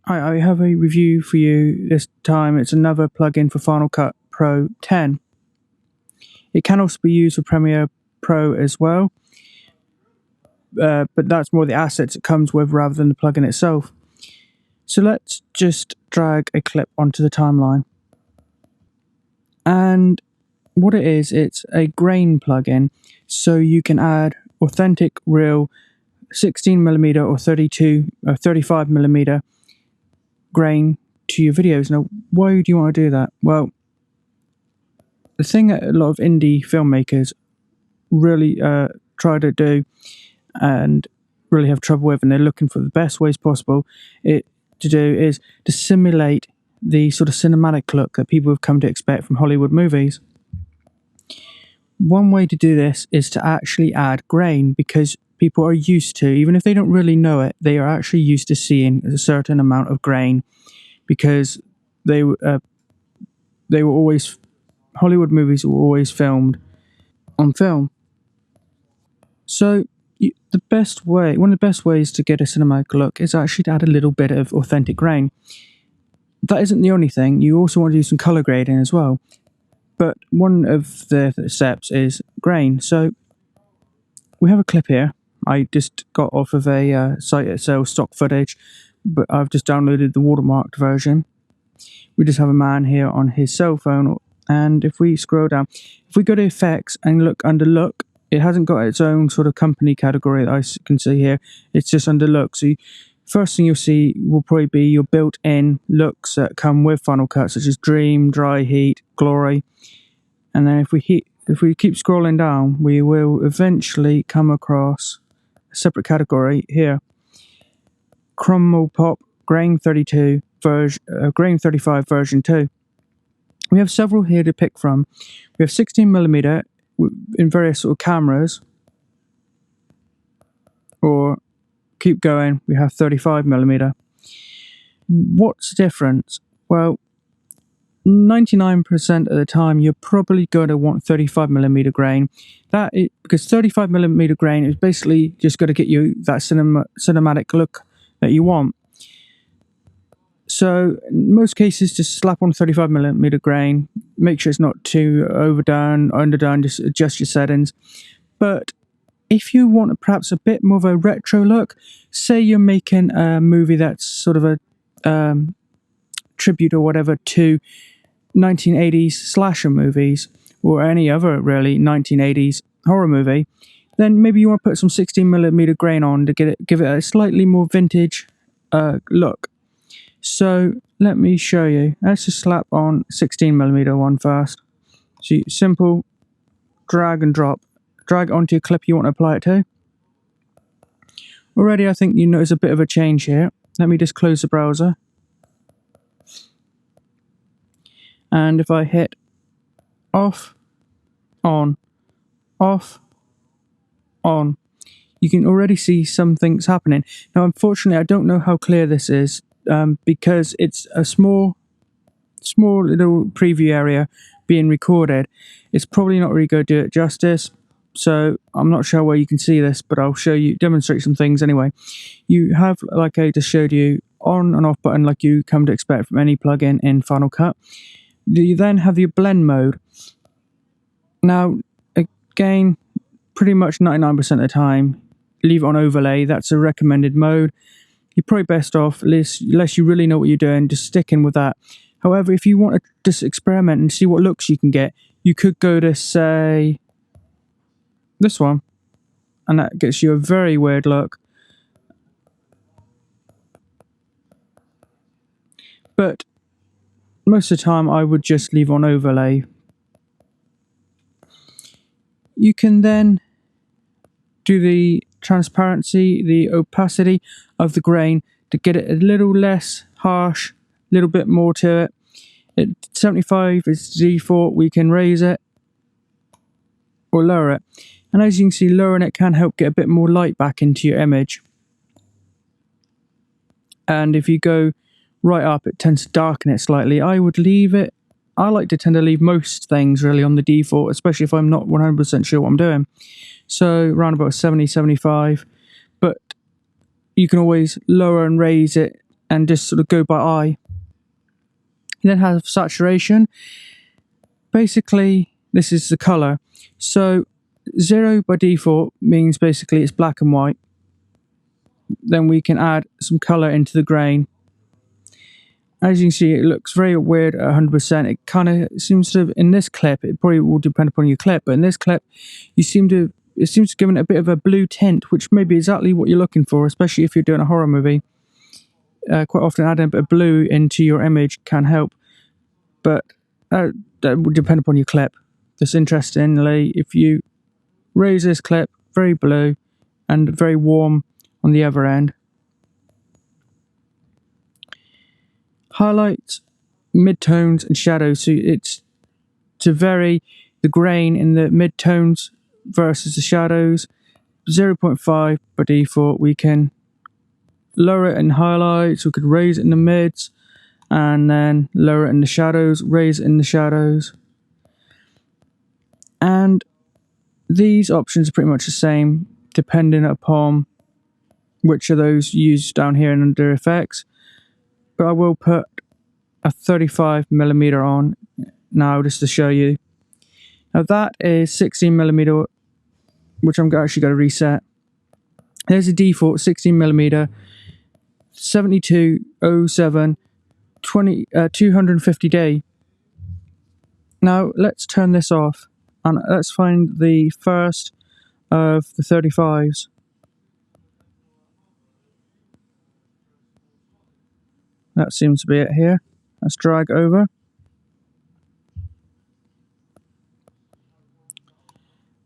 I have a review for you this time. It's another plugin for Final Cut Pro 10. It can also be used for Premiere Pro as well, but that's more the assets it comes with rather than the plugin itself. So let's just drag a clip onto the timeline. And what it is, it's a grain plugin, so you can add authentic, real 16mm or 32 or 35mm grain to your videos. Now, why do you want to do that? Well, the thing that a lot of indie filmmakers really try to do and really have trouble with, and they're looking for the best ways possible to do, is to simulate the sort of cinematic look that people have come to expect from Hollywood movies. One way to do this is to actually add grain, because people are used to, even if they don't really know it, they are actually used to seeing a certain amount of grain, because they were always, Hollywood movies were always filmed on film. So one of the best ways to get a cinematic look is actually to add a little bit of authentic grain. That isn't the only thing. You also want to do some color grading as well. But one of the steps is grain. So we have a clip here. I just got off of a site that sells stock footage, but I've just downloaded the watermarked version. We just have a man here on his cell phone, and if we scroll down, if we go to effects and look under look, it hasn't got its own sort of company category that I can see here. It's just under look. So first thing you'll see will probably be your built-in looks that come with Final Cut, such as Dream, Dry Heat, Glory. And then if we keep scrolling down, we will eventually come across a separate category here. CrumplePop Grain35 version 2. We have several here to pick from. We have 16mm in various sort of cameras, or keep going, we have 35mm. What's the difference? Well, 99% of the time you're probably going to want 35mm grain. Because 35mm grain is basically just going to get you that cinematic look that you want. So in most cases, just slap on 35mm grain, make sure it's not too overdone, underdone, just adjust your settings. But if you want perhaps a bit more of a retro look, say you're making a movie that's sort of a tribute or whatever to 1980s slasher movies, or any other really 1980s horror movie, then maybe you want to put some 16mm grain on to give it a slightly more vintage look. So let me show you. Let's just slap on 16mm one first. So simple drag and drop. Drag it onto your clip you want to apply it to. Already I think you notice a bit of a change here. Let me just close the browser. And if I hit off, on, off, on, you can already see something's happening. Now unfortunately I don't know how clear this is, because it's a small little preview area being recorded. It's probably not really going to do it justice, so I'm not sure where you can see this, but I'll demonstrate some things anyway. You have, like I just showed you, on and off button like you come to expect from any plugin in Final Cut. You then have your blend mode. Now again, pretty much 99% of the time, leave it on overlay. That's a recommended mode. You're probably best off, unless you really know what you're doing, just sticking with that. However, if you want to just experiment and see what looks you can get, you could go to, say, this one, and that gets you a very weird look. But most of the time, I would just leave on overlay. You can then do the transparency, the opacity of the grain to get it a little less harsh, a little bit more to it. At 75 is default. We can raise it or lower it. And as you can see, lowering it can help get a bit more light back into your image. And if you go right up, it tends to darken it slightly. I would leave it. I like to tend to leave most things really on the default, especially if I'm not 100% sure what I'm doing. So around about 70, 75. But you can always lower and raise it and just sort of go by eye. You then have saturation. Basically, this is the color. So 0 by default means basically it's black and white. Then we can add some color into the grain. As you can see, it looks very weird at 100%. It kind of seems to, in this clip, it probably will depend upon your clip, but in this clip, it seems to give it a bit of a blue tint, which may be exactly what you're looking for, especially if you're doing a horror movie. Quite often adding a bit of blue into your image can help, but that would depend upon your clip. Just interestingly, if you raise this clip, very blue and very warm on the other end. Highlights, midtones and shadows. So it's to vary the grain in the midtones versus the shadows. 0.5 by default. We can lower it in highlights, we could raise it in the mids, and then lower it in the shadows, raise it in the shadows. And these options are pretty much the same depending upon which of those you use down here and under effects. But I will put a 35mm on now just to show you. Now that is 16mm, which I'm actually going to reset. There's a default 16mm, 7207 250D. Now let's turn this off and let's find the first of the 35s. That seems to be it here. Let's drag over.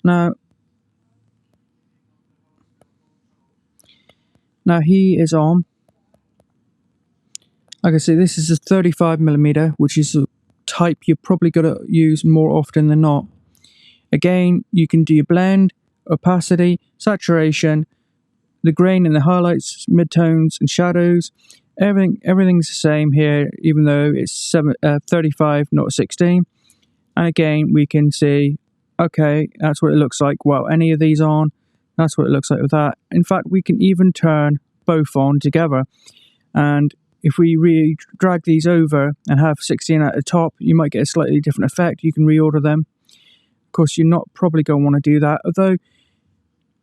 Now he is on. Like I say, this is a 35mm, which is a type you're probably going to use more often than not. Again, you can do your blend, opacity, saturation, the grain and the highlights, midtones and shadows. Everything's the same here, even though it's 35, not 16. And again, we can see, okay, that's what it looks like. Well, any of these on, that's what it looks like with that. In fact, we can even turn both on together. And if we drag these over and have 16 at the top, you might get a slightly different effect. You can reorder them. Of course, you're not probably going to want to do that, although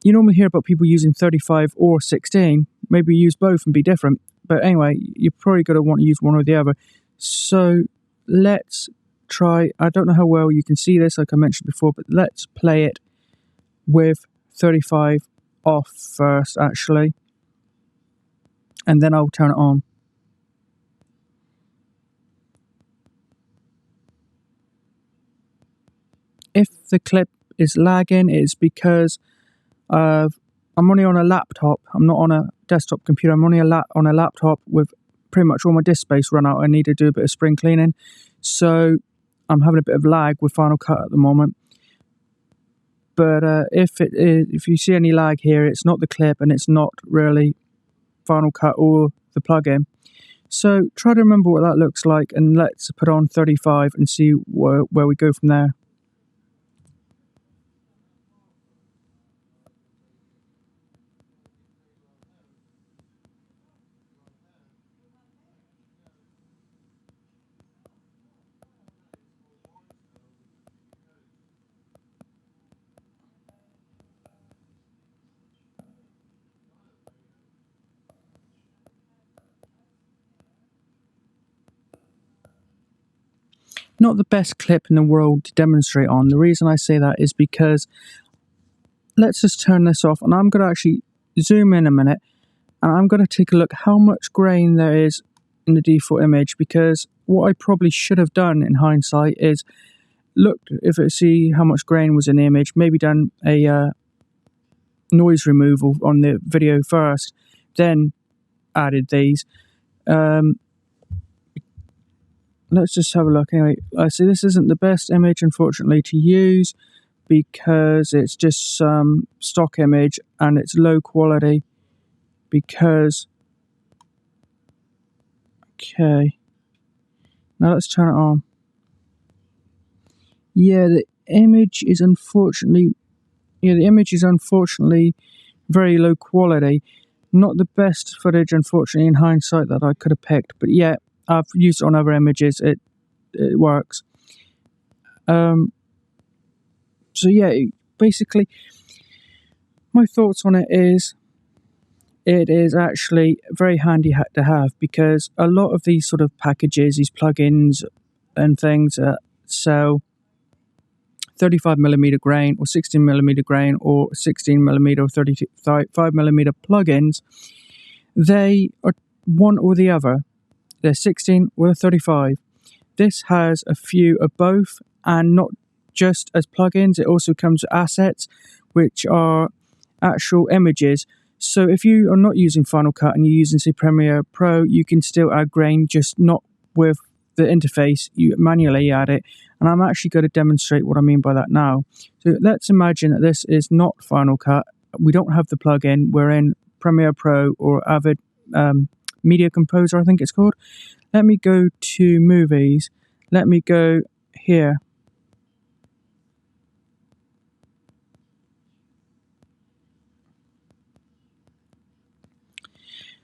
you normally hear about people using 35 or 16. Maybe use both and be different. But anyway, you're probably going to want to use one or the other. So let's try. I don't know how well you can see this, like I mentioned before, but let's play it with 35 off first, actually. And then I'll turn it on. If the clip is lagging, it's because I'm only on a laptop. I'm not on a desktop computer. I'm only on a laptop with pretty much all my disk space run out. I need to do a bit of spring cleaning. So I'm having a bit of lag with Final Cut at the moment. But if you see any lag here, it's not the clip and it's not really Final Cut or the plugin. So try to remember what that looks like, and let's put on 35 and see where we go from there. Not the best clip in the world to demonstrate on. The reason I say that is because let's just turn this off, and I'm going to actually zoom in a minute, and I'm going to take a look how much grain there is in the default image, because what I probably should have done in hindsight is looked if I see how much grain was in the image, maybe done a noise removal on the video first, then added these. Let's just have a look. Anyway, I see this isn't the best image, unfortunately, to use because it's just some stock image and it's low quality. Because, okay, now let's turn it on. Yeah, the image is unfortunately very low quality. Not the best footage, unfortunately, in hindsight, that I could have picked, but yeah, I've used it on other images. It works. So yeah, basically, my thoughts on it is actually very handy to have, because a lot of these sort of packages, these plugins and things sell 35mm grain or 16mm grain or 16mm or 35mm plugins. They are one or the other. They're 16 or 35. This has a few of both, and not just as plugins, it also comes with assets, which are actual images. So if you are not using Final Cut and you're using, say, Premiere Pro, you can still add grain, just not with the interface. You manually add it, and I'm actually going to demonstrate what I mean by that now. So let's imagine that this is not Final Cut. We don't have the plugin. We're in Premiere Pro or Avid Media Composer, I think it's called. Let me go to movies. Let me go here.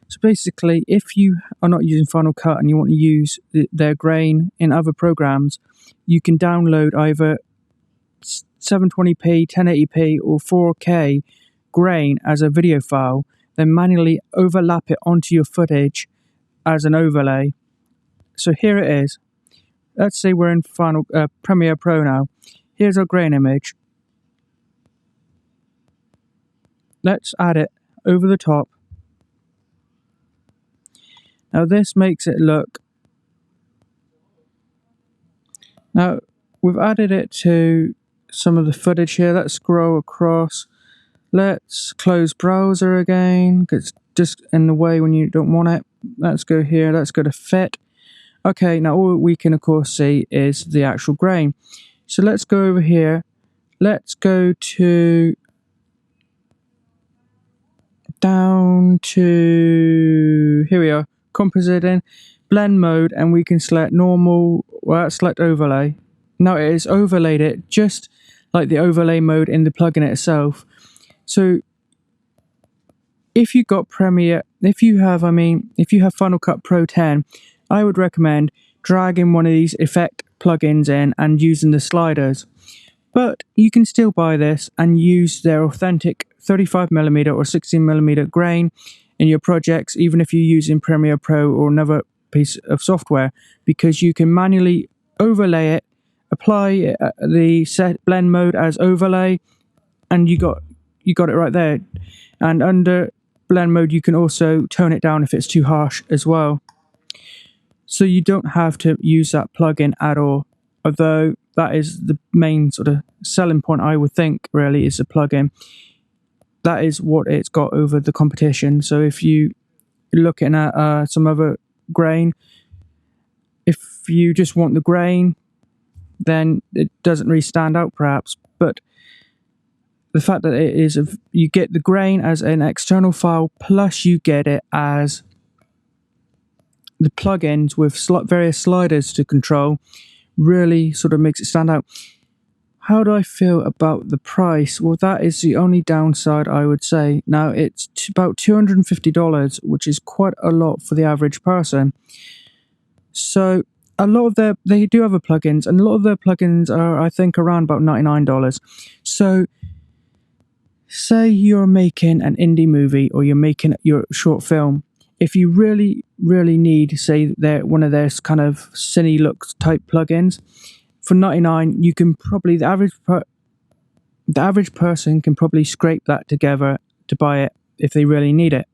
So basically, if you are not using Final Cut and you want to use their grain in other programs, you can download either 720p, 1080p or 4K grain as a video file, then manually overlap it onto your footage as an overlay. So here it is. Let's say we're in Premiere Pro now. Here's our grain image. Let's add it over the top. Now this makes it look... Now we've added it to some of the footage here. Let's scroll across. Let's close browser again, because it's just in the way when you don't want it. Let's go here. Let's go to fit. Okay, now all we can of course see is the actual grain. So let's go over here. Let's go to down to, here we are, compositing, blend mode, and we can select normal. Well, let's select overlay. Now it has overlaid it just like the overlay mode in the plugin itself. So if you got Premiere, if you have Final Cut Pro 10, I would recommend dragging one of these effect plugins in and using the sliders. But you can still buy this and use their authentic 35mm or 16mm grain in your projects, even if you're using Premiere Pro or another piece of software, because you can manually overlay it, apply the set blend mode as overlay, and you got it right there. And under blend mode, you can also tone it down if it's too harsh as well. So you don't have to use that plugin at all, although that is the main sort of selling point, I would think, really, is the plugin. That is what it's got over the competition. So if you're looking at some other grain, if you just want the grain, then it doesn't really stand out perhaps. But the fact that it is, you get the grain as an external file, plus you get it as the plugins with various sliders to control, really sort of makes it stand out. How do I feel about the price? Well, that is the only downside, I would say. Now, it's about $250, which is quite a lot for the average person. So a lot of they do have plugins, and a lot of their plugins are, I think, around about $99. So say you're making an indie movie or you're making your short film. If you really, really need, say, one of their kind of cine looks type plugins, for $99, you can probably, the average person can probably scrape that together to buy it if they really need it.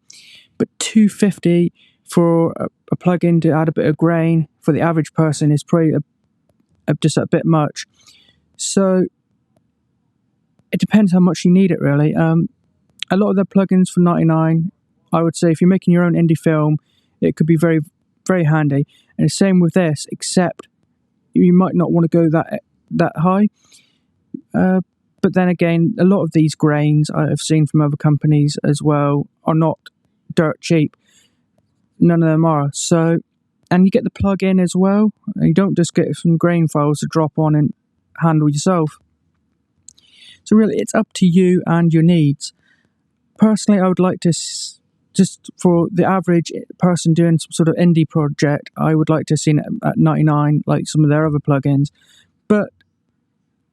But $250 for a plugin to add a bit of grain for the average person is probably just a bit much. So it depends how much you need it, really. A lot of the plugins for $99, I would say, if you're making your own indie film, it could be very, very handy. And the same with this, except you might not want to go that high. But then again, a lot of these grains I have seen from other companies as well are not dirt cheap. None of them are. So, and you get the plug-in as well. You don't just get some grain files to drop on and handle yourself. So really, it's up to you and your needs. Personally, I would like to just for the average person doing some sort of indie project, I would like to have seen it at 99, like some of their other plugins. But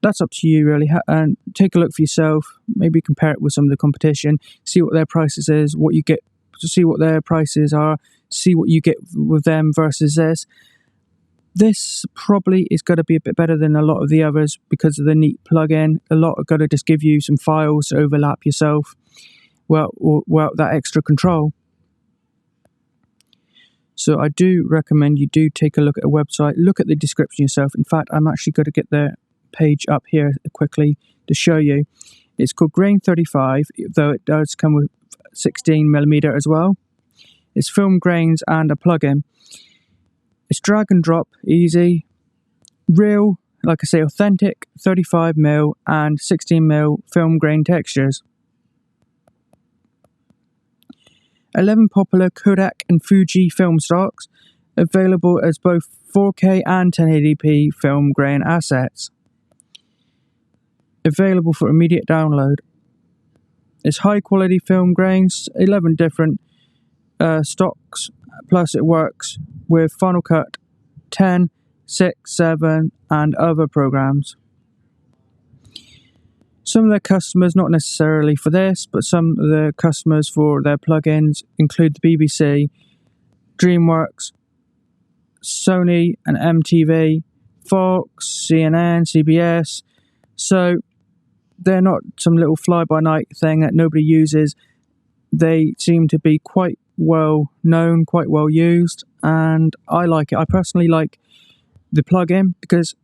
that's up to you, really. And take a look for yourself. Maybe compare it with some of the competition. See what their prices is, what you get. To see what their prices are. See what you get with them versus this. This probably is going to be a bit better than a lot of the others because of the neat plugin. A lot are going to just give you some files to overlap yourself. Well, that extra control. So I do recommend you do take a look at a website, look at the description yourself. In fact, I'm actually going to get the page up here quickly to show you. It's called Grain35, though it does come with 16mm as well. It's film grains and a plugin. It's drag and drop, easy, real, like I say, authentic 35mm and 16mm film grain textures. 11 popular Kodak and Fuji film stocks, available as both 4K and 1080p film grain assets. Available for immediate download. It's high quality film grains, 11 different stocks, plus it works with Final Cut 10, 6, 7 and other programs. Some of their customers, not necessarily for this, but some of the customers for their plugins include the BBC, DreamWorks, Sony and MTV, Fox, CNN, CBS. So they're not some little fly-by-night thing that nobody uses. They seem to be quite well known, quite well used, and I like it. I personally like the plugin because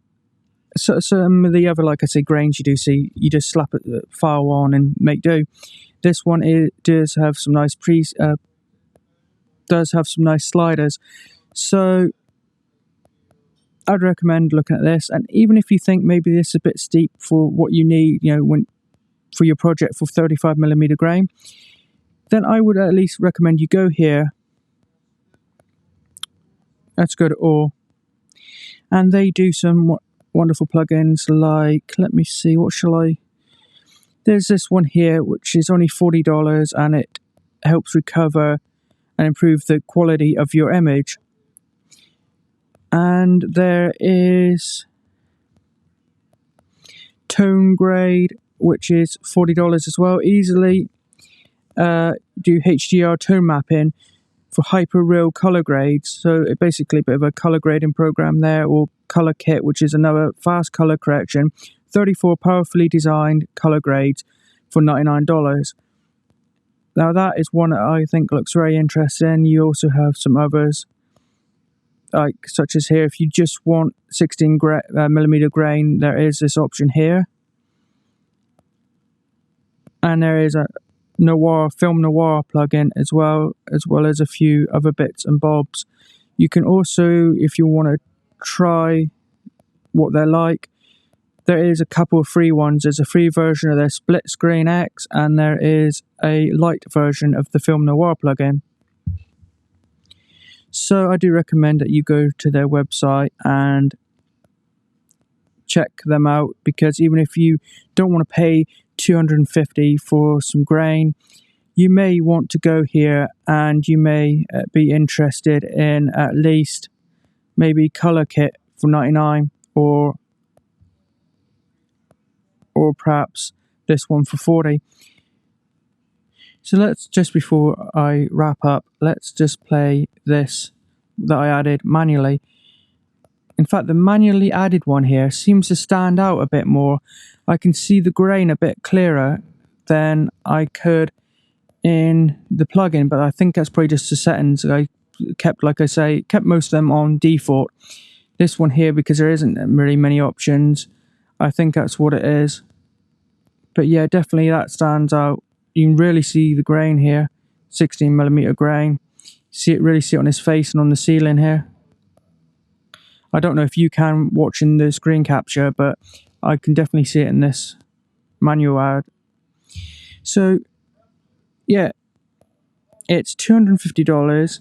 some of the other, like I say, grains you do see, you just slap a file on and make do. This one does have some nice sliders, so I'd recommend looking at this. And even if you think maybe this is a bit steep for what you need, for your project for 35mm grain, then I would at least recommend you go here. Let's go to Ore, and they do some wonderful plugins like, let me see, there's this one here which is only $40 and it helps recover and improve the quality of your image. And there is Tone Grade, which is $40 as well. Easily do HDR tone mapping for hyper real color grades. So it basically a bit of a color grading program there, or Color Kit, which is another fast color correction. 34 powerfully designed color grades for $99. Now that is one that I think looks very interesting. You also have some others, like such as here. If you just want 16mm grain, there is this option here, and there is a film noir plugin as well as a few other bits and bobs. You can also, if you want to try what they're like, there is a couple of free ones. There's a free version of their Split Screen X, and there is a light version of the Film Noir plugin. So I do recommend that you go to their website and check them out, because even if you don't want to pay $250 for some grain, you may want to go here and you may be interested in at least maybe Color Kit for $99, or perhaps this one for $40. So let's, just before I wrap up, let's just play this that I added manually. In fact, the manually added one here seems to stand out a bit more. I can see the grain a bit clearer than I could in the plugin, but I think that's probably just the settings. I kept, like I say, kept most of them on default. This one here, because there isn't really many options, I think that's what it is. But yeah, definitely that stands out. You can really see the grain here, 16mm grain. Really see it on his face and on the ceiling here. I don't know if you can watching the screen capture, but I can definitely see it in this manual ad. So yeah, it's $250,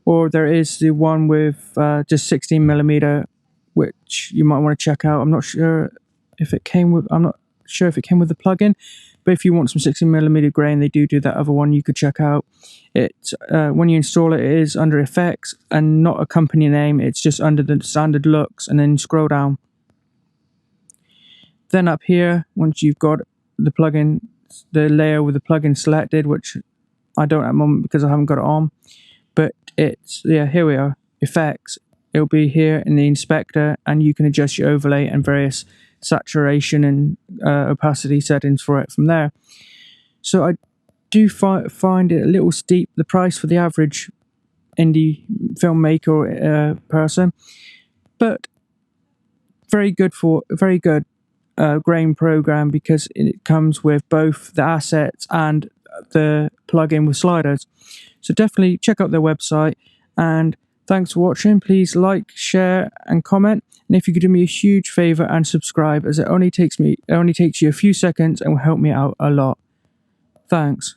or there is the one with just 16mm, which you might want to check out. I'm not sure if it came with the plugin. But if you want some 60mm grain, they do that other one you could check out. It when you install it, it is under effects and not a company name. It's just under the standard looks, and then scroll down. Then up here, once you've got the plugin, the layer with the plugin selected, which I don't at the moment because I haven't got it on, but it's, yeah, here we are, effects. It'll be here in the inspector, and you can adjust your overlay and various saturation and opacity settings for it from there. So I do find it a little steep, the price for the average indie filmmaker or person, but very good grain program, because it comes with both the assets and the plugin with sliders. So definitely check out their website, and thanks for watching. Please like, share and comment, and if you could do me a huge favor and subscribe, as it only takes you a few seconds and will help me out a lot. Thanks.